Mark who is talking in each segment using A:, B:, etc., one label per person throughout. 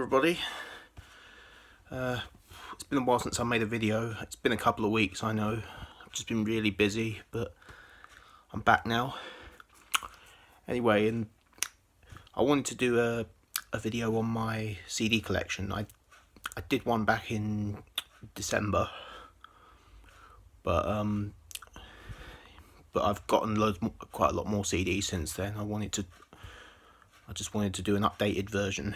A: everybody. It's been a while since I made a video. It's been a couple of weeks, I know. I've just been really busy, but I'm back now. Anyway, and I wanted to do a video on my CD collection. I did one back in December, but I've gotten quite a lot more CDs since then. I just wanted to do an updated version.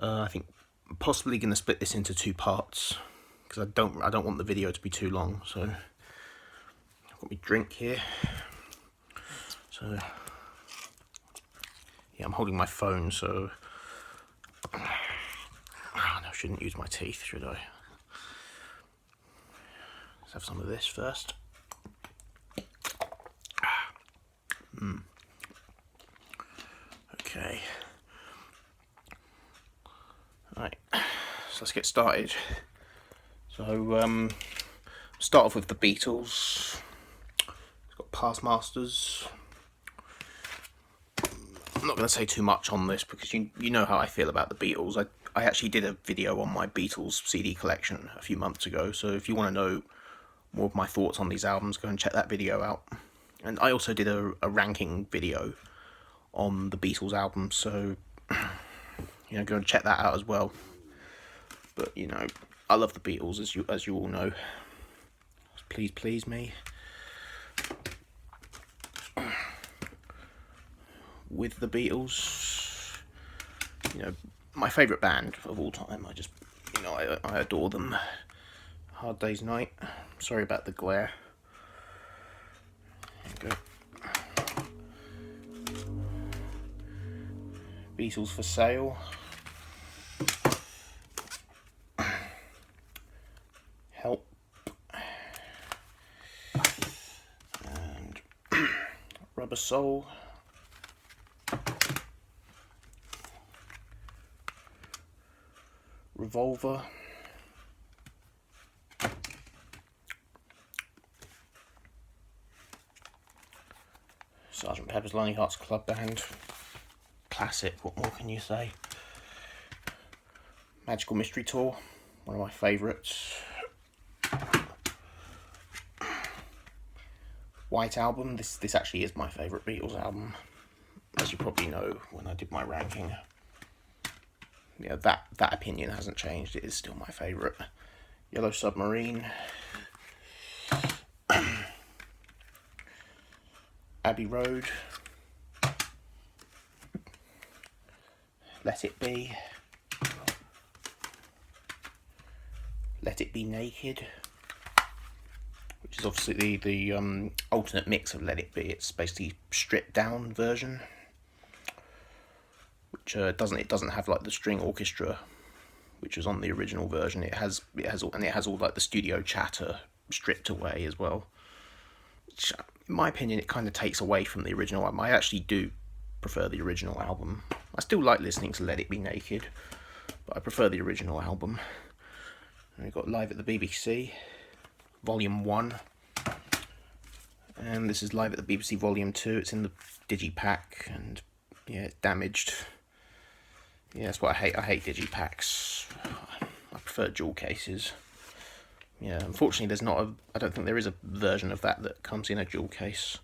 A: I think I'm possibly going to split this into two parts because I don't want the video to be too long. So I've got my drink here. So yeah, I'm holding my phone, so no, I shouldn't use my teeth, should I? Let's have some of this first. Okay. Right, so let's get started. So start off with the Beatles. It's got Past Masters. I'm not going to say too much on this because you know how I feel about the Beatles. I actually did a video on my Beatles CD collection a few months ago, so if you want to know more of my thoughts on these albums, go and check that video out. And I also did a ranking video on the Beatles albums, so go and check that out as well. But I love the Beatles, as you all know. Please please me. With the Beatles, my favourite band of all time. I just, I adore them. Hard Day's Night. Sorry about the glare. There you go. Beatles for Sale. Help. And Rubber Soul. Revolver. Sgt. Pepper's Lonely Hearts Club Band. Classic, what more can you say? Magical Mystery Tour, one of my favourites. White Album, this actually is my favourite Beatles album, as you probably know when I did my ranking. Yeah, that opinion hasn't changed, it is still my favourite. Yellow Submarine. Abbey Road. Let It Be. Let It Be Naked, which is obviously the alternate mix of Let It Be. It's basically stripped down version, which doesn't have like the string orchestra, which was on the original version. It has all like the studio chatter stripped away as well. Which, in my opinion, it kind of takes away from the original album. I actually do prefer the original album. I still like listening to Let It Be Naked, but I prefer the original album. And we've got Live at the BBC, Volume 1. And this is Live at the BBC Volume 2. It's in the digipack, and yeah, it's damaged. Yeah, that's what I hate. I hate digipacks. I prefer jewel cases. Yeah, unfortunately I don't think there is a version of that comes in a jewel case.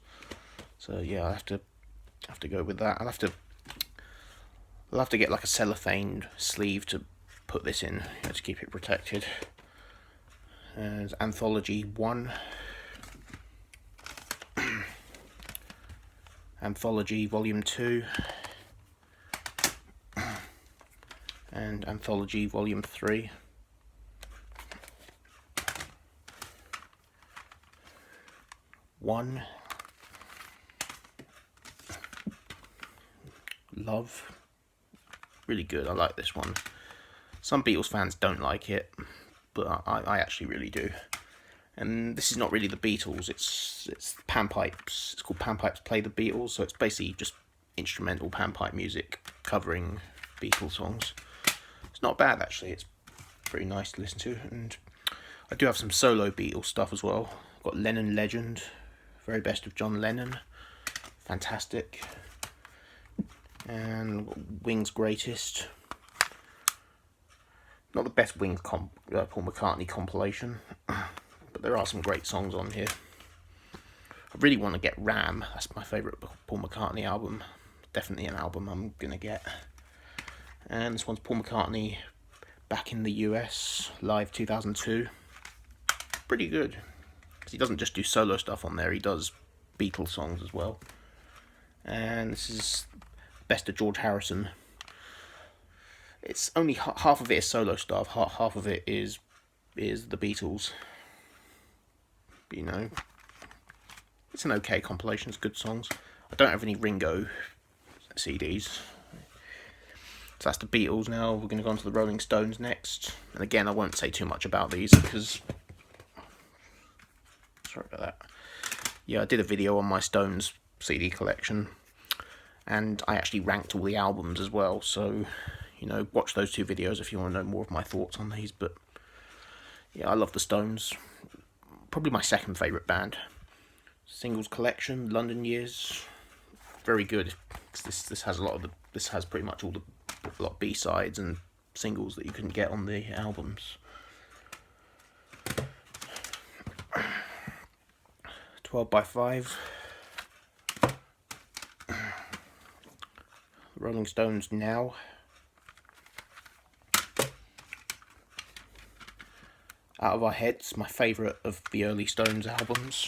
A: So yeah, I have to go with that. I'll have to get like a cellophane sleeve to put this in, to keep it protected. There's Anthology 1. Anthology Volume 2. And Anthology Volume 3. One. Love. Really good, I like this one. Some Beatles fans don't like it, but I actually really do. And this is not really the Beatles, it's panpipes. It's called Panpipes Play the Beatles, so it's basically just instrumental panpipe music covering Beatles songs. It's not bad actually, it's pretty nice to listen to. And I do have some solo Beatles stuff as well. I've got Lennon Legend, Very Best of John Lennon, fantastic. And Wings Greatest. Not the best Wings Paul McCartney compilation, but there are some great songs on here. I really want to get Ram. That's my favourite Paul McCartney album. Definitely an album I'm going to get. And this one's Paul McCartney back in the US, live 2002. Pretty good. Because he doesn't just do solo stuff on there, he does Beatles songs as well. And this is Best of George Harrison. It's only half of it is solo stuff, half of it is the Beatles. But, you know, it's an okay compilation, it's good songs. I don't have any Ringo CDs. So that's the Beatles now. We're going to go on to the Rolling Stones next. And again, I won't say too much about these because... Sorry about that. Yeah, I did a video on my Stones CD collection. And I actually ranked all the albums as well. So, you know, watch those two videos if you want to know more of my thoughts on these. But, yeah, I love the Stones. Probably my second favourite band. Singles collection, London Years. Very good. This has a lot of the... This has pretty much all the... A lot of B-sides and singles that you couldn't get on the albums. 12x5. Rolling Stones Now. Out of Our Heads, my favourite of the early Stones albums.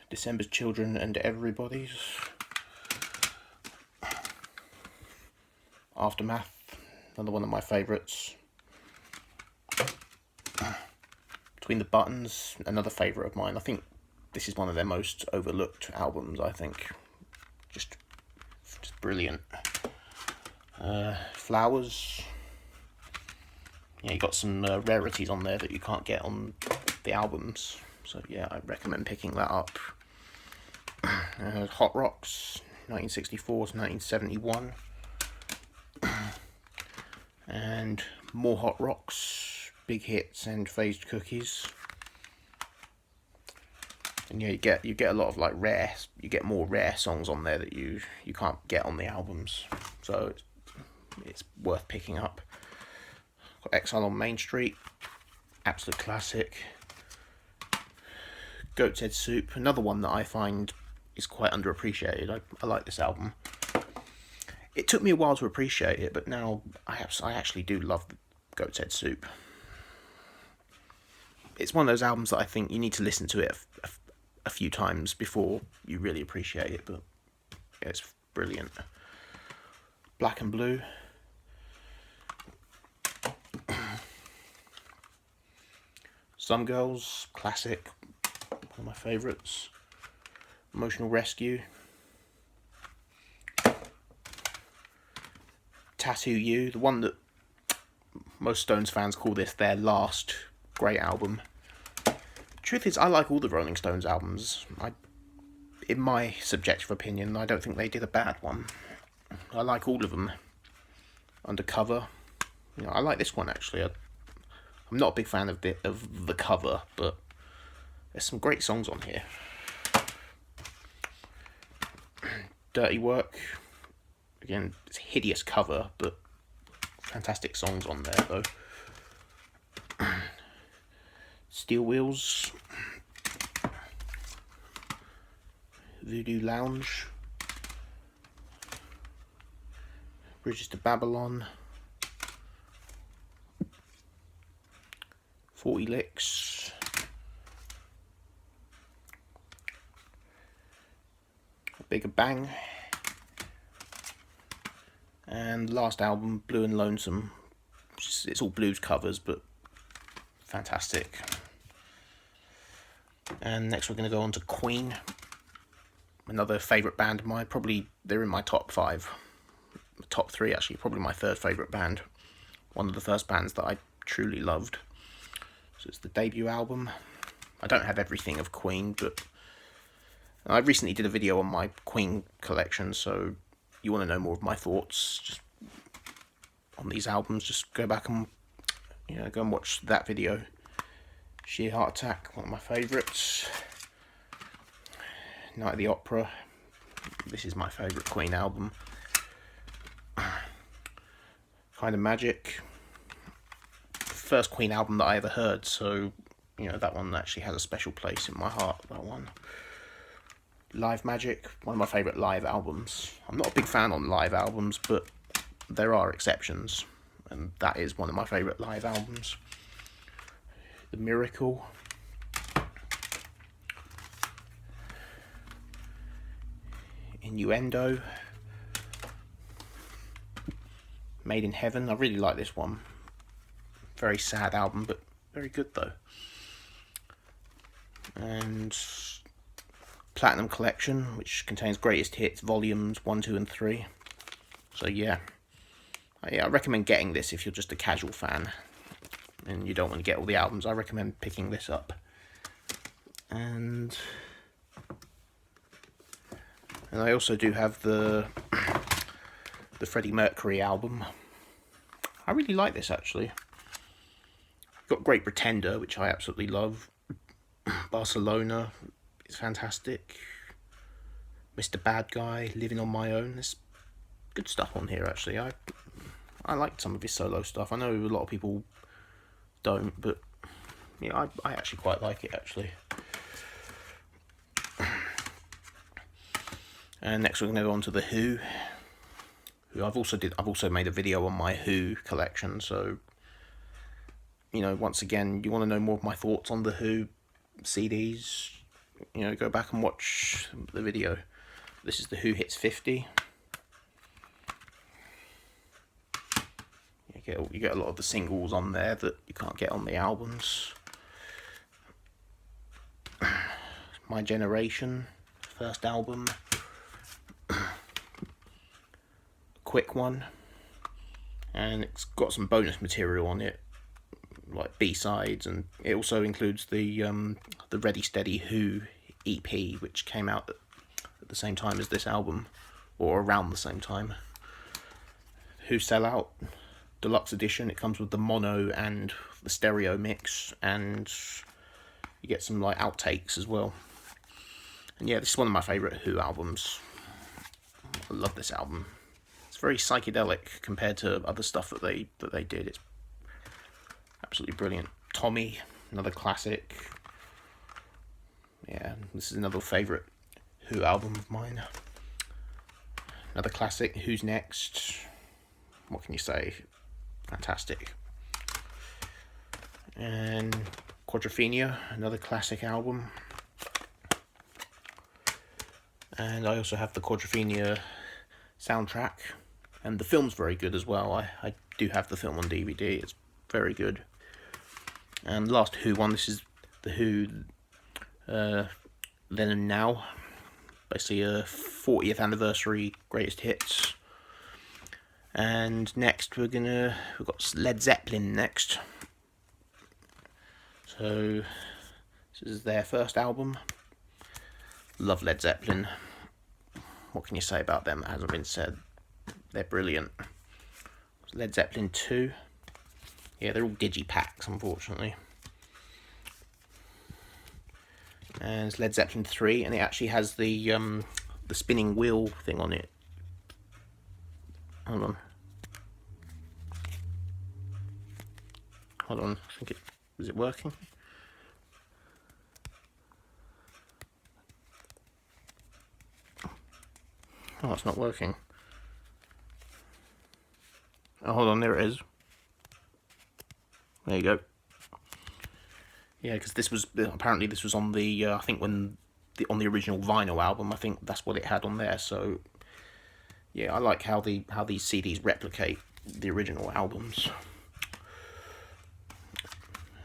A: December's Children and Everybody's. Aftermath, another one of my favourites. Between the Buttons, another favourite of mine. I think this is one of their most overlooked albums, I think. Just brilliant. Flowers. Yeah, you got some rarities on there that you can't get on the albums. So yeah, I recommend picking that up. Hot Rocks, 1964 to 1971. And more Hot Rocks, Big Hits and Phased Cookies. And yeah, you get a lot of like you get more rare songs on there that you can't get on the albums. So it's worth picking up. Got Exile on Main Street, absolute classic. Goat's Head Soup, another one that I find is quite underappreciated. I like this album. It took me a while to appreciate it, but now I actually do love Goat's Head Soup. It's one of those albums that I think you need to listen to it a few times before you really appreciate it, but yeah, it's brilliant. Black and Blue. Some Girls, classic, one of my favourites. Emotional Rescue. Tattoo You, the one that most Stones fans call this their last great album. Truth is, I like all the Rolling Stones albums. In my subjective opinion, I don't think they did a bad one. I like all of them. Undercover, you know, I like this one actually. I'm not a big fan of the cover, but there's some great songs on here. Dirty Work. Again, it's a hideous cover, but fantastic songs on there, though. Steel Wheels. Voodoo Lounge. Bridges to Babylon. 40 Licks. Bigger Bang. And last album, Blue and Lonesome. It's all blues covers, but fantastic. And next we're going to go on to Queen. Another favourite band of mine. Probably they're in my top 5. Top 3 actually. Probably my third favourite band. One of the first bands that I truly loved. So it's the debut album. I don't have everything of Queen, but I recently did a video on my Queen collection, so you want to know more of my thoughts just on these albums, just go back and go and watch that video. Sheer Heart Attack, one of my favourites. Night at the Opera, this is my favourite Queen album. Kind of Magic. First Queen album that I ever heard, so you know that one actually has a special place in my heart. That one. Live Magic, one of my favourite live albums. I'm not a big fan on live albums, but there are exceptions, and that is one of my favourite live albums. The Miracle. Innuendo. Made in Heaven. I really like this one. Very sad album, but very good though. And Platinum Collection, which contains greatest hits volumes 1, 2 and 3. So yeah, I recommend getting this if you're just a casual fan and you don't want to get all the albums. I recommend picking this up. And I also do have the Freddie Mercury album. I really like this actually. Got Great Pretender, which I absolutely love. Barcelona is fantastic. Mr. Bad Guy, Living on My Own. There's good stuff on here actually. I like some of his solo stuff. I know a lot of people don't, but yeah, I actually quite like it actually. And next we're going to go on to the Who I've also made a video on my Who collection, so you know, once again, you want to know more of my thoughts on the Who CDs, you know, go back and watch the video. This is the Who Hits 50. You get a lot of the singles on there that you can't get on the albums. My Generation, first album. Quick one, and it's got some bonus material on it, like B-sides, and it also includes the Ready Steady Who EP, which came out at the same time as this album, or around the same time. Who Sell Out Deluxe Edition. It comes with the mono and the stereo mix, and you get some like outtakes as well. And yeah, this is one of my favourite Who albums. I love this album. It's very psychedelic compared to other stuff that they did. It's absolutely brilliant. Tommy, another classic. Yeah, this is another favourite Who album of mine. Another classic. Who's Next? What can you say? Fantastic. And Quadrophenia, another classic album. And I also have the Quadrophenia soundtrack, and the film's very good as well. I do have the film on DVD. It's very good. And last Who one, this is the Who Then and Now, basically a 40th anniversary greatest hits. And next we've got Led Zeppelin next. So this is their first album. Love Led Zeppelin. What can you say about them that hasn't been said? They're brilliant. Led Zeppelin 2. Yeah, they're all digipacks, unfortunately. And it's Led Zeppelin 3, and it actually has the spinning wheel thing on it. Hold on. I think is it working? Oh, it's not working. Oh, hold on, there it is. There you go. Yeah, because this was apparently on the I think on the original vinyl album. I think that's what it had on there. So yeah, I like how these CDs replicate the original albums.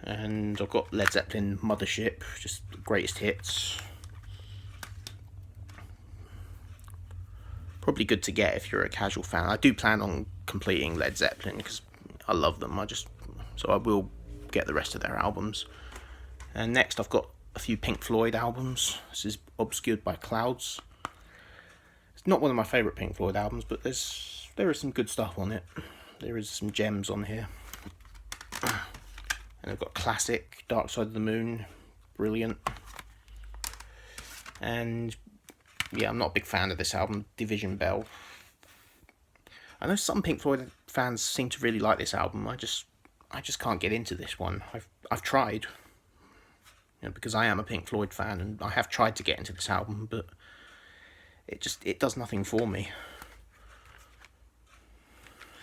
A: And I've got Led Zeppelin Mothership, just the greatest hits. Probably good to get if you're a casual fan. I do plan on completing Led Zeppelin because I love them. So I will get the rest of their albums. And next I've got a few Pink Floyd albums. This is Obscured by Clouds. It's not one of my favourite Pink Floyd albums, but there is some good stuff on it. There is some gems on here. And I've got classic Dark Side of the Moon, brilliant. And yeah, I'm not a big fan of this album, Division Bell. I know some Pink Floyd fans seem to really like this album. I just can't get into this one. I've tried, because I am a Pink Floyd fan, and I have tried to get into this album, but it does nothing for me.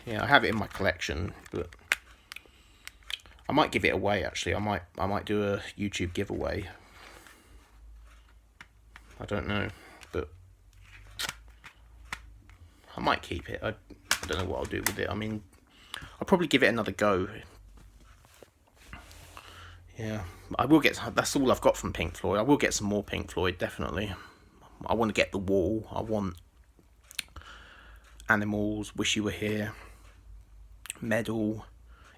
A: Yeah, I have it in my collection, but I might give it away. Actually, I might do a YouTube giveaway. I don't know, but I might keep it. I don't know what I'll do with it. I mean, I'll probably give it another go. Yeah, I will get. That's all I've got from Pink Floyd. I will get some more Pink Floyd, definitely. I want to get The Wall. I want Animals, Wish You Were Here, Medal.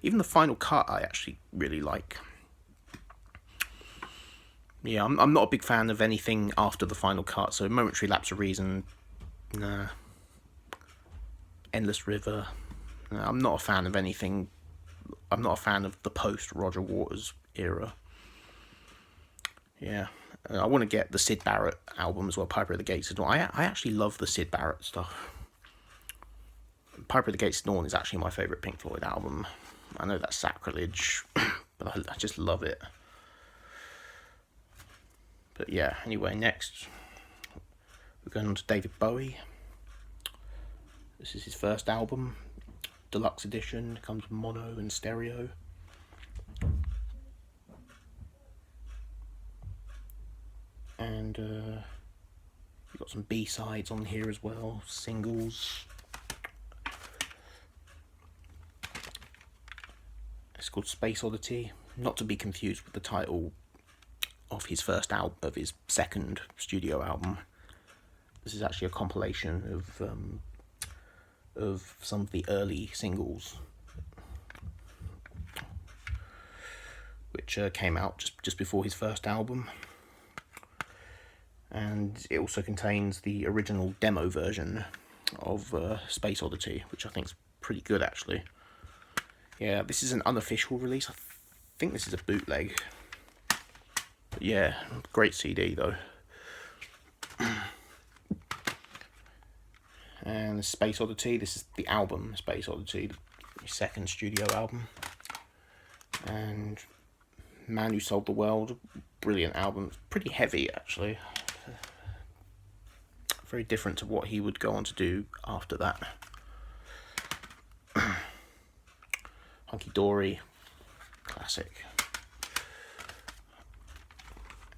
A: Even the Final Cut I actually really like. Yeah, I'm not a big fan of anything after the Final Cut, so Momentary Lapse of Reason, nah. Endless River, nah. I'm not a fan of anything. I'm not a fan of the post-Roger Waters era. Yeah, I want to get the Syd Barrett album as well, Piper at the Gates of Dawn. I actually love the Syd Barrett stuff. Piper at the Gates of Dawn is actually my favourite Pink Floyd album. I know that's sacrilege, but I just love it. But yeah, anyway, next we're going on to David Bowie. This is his first album, deluxe edition, comes with mono and stereo. And you've got some B-sides on here as well, singles. It's called Space Oddity, not to be confused with the title of his first album, of his second studio album. This is actually a compilation of some of the early singles, which came out just before his first album. And it also contains the original demo version of Space Oddity, which I think is pretty good actually. Yeah, this is an unofficial release. I think this is a bootleg. But yeah, great CD though. And Space Oddity, this is the album Space Oddity, the second studio album. And Man Who Sold the World, brilliant album. Pretty heavy actually. Very different to what he would go on to do after that. Hunky Dory, classic.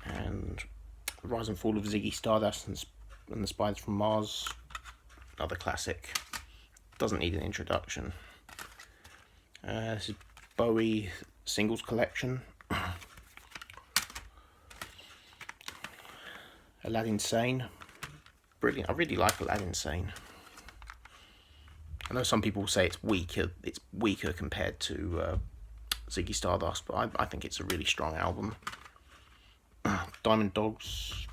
A: And The Rise and Fall of Ziggy Stardust and the Spiders from Mars, another classic. Doesn't need an introduction. This is Bowie singles collection. Aladdin Sane, brilliant. I really like Aladdin Sane. I know some people say it's weaker compared to Ziggy Stardust, but I think it's a really strong album. Diamond Dogs,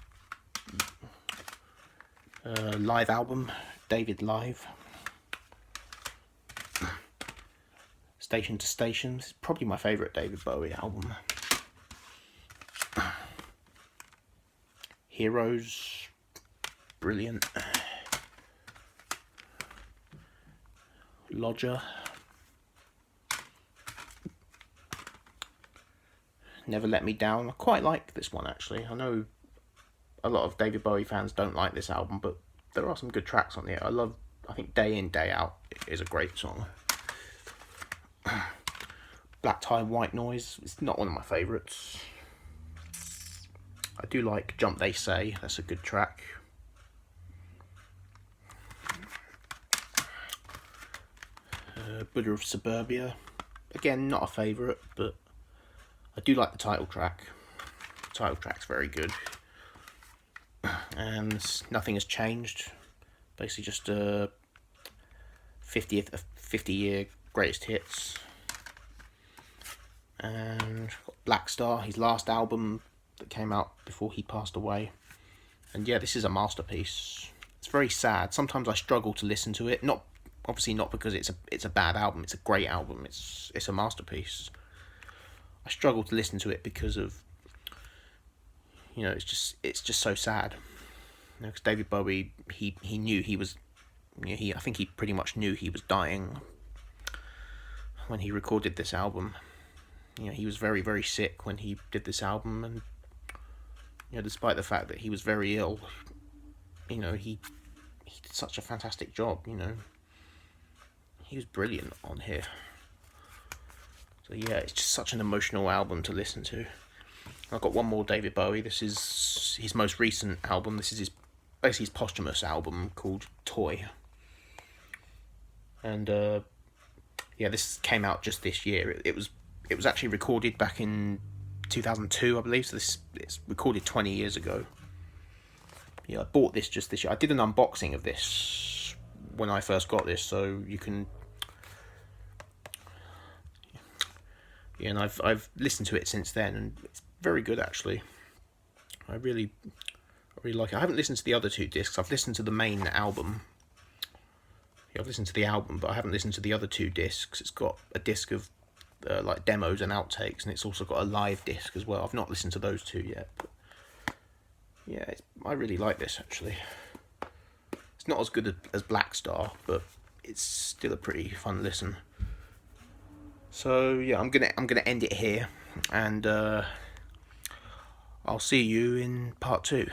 A: live album, David Live. Station to Station, this is probably my favourite David Bowie album. Heroes, brilliant. Lodger, Never Let Me Down. I quite like this one actually. I know a lot of David Bowie fans don't like this album, but there are some good tracks on here. I think Day In, Day Out is a great song. Black Tie, White Noise, it's not one of my favourites. I do like Jump They Say, that's a good track. Buddha of Suburbia, again not a favourite, but I do like the title track. The title track's very good. And Nothing Has Changed, basically just a 50-year greatest hits. And Black Star, his last album that came out before he passed away. And yeah, this is a masterpiece. It's very sad. Sometimes I struggle to listen to it. Obviously not because it's a bad album. It's a great album. It's a masterpiece. I struggle to listen to it because of, it's just so sad. Because David Bowie, he knew he was, I think he pretty much knew he was dying. when he recorded this album. You know, he was very, very sick when he did this album, and you know, despite the fact that he was very ill, you know, he did such a fantastic job. You know, he was brilliant on here. So yeah, it's just such an emotional album to listen to. I've got one more David Bowie. This is his most recent album. This is basically his posthumous album called Toy. And yeah, this came out just this year. It was actually recorded back in 2002, I believe. So it's recorded 20 years ago. Yeah, I bought this just this year. I did an unboxing of this when I first got this, so you can. Yeah, and I've listened to it since then, and it's very good actually. I really like it. I haven't listened to the other two discs. I've listened to the main album. Yeah, I've listened to the album, but I haven't listened to the other two discs. It's got a disc of like demos and outtakes, and it's also got a live disc as well. I've not listened to those two yet, but yeah, I really like this actually. It's not as good as Black Star, but it's still a pretty fun listen. So yeah, I'm gonna end it here, and I'll see you in part 2.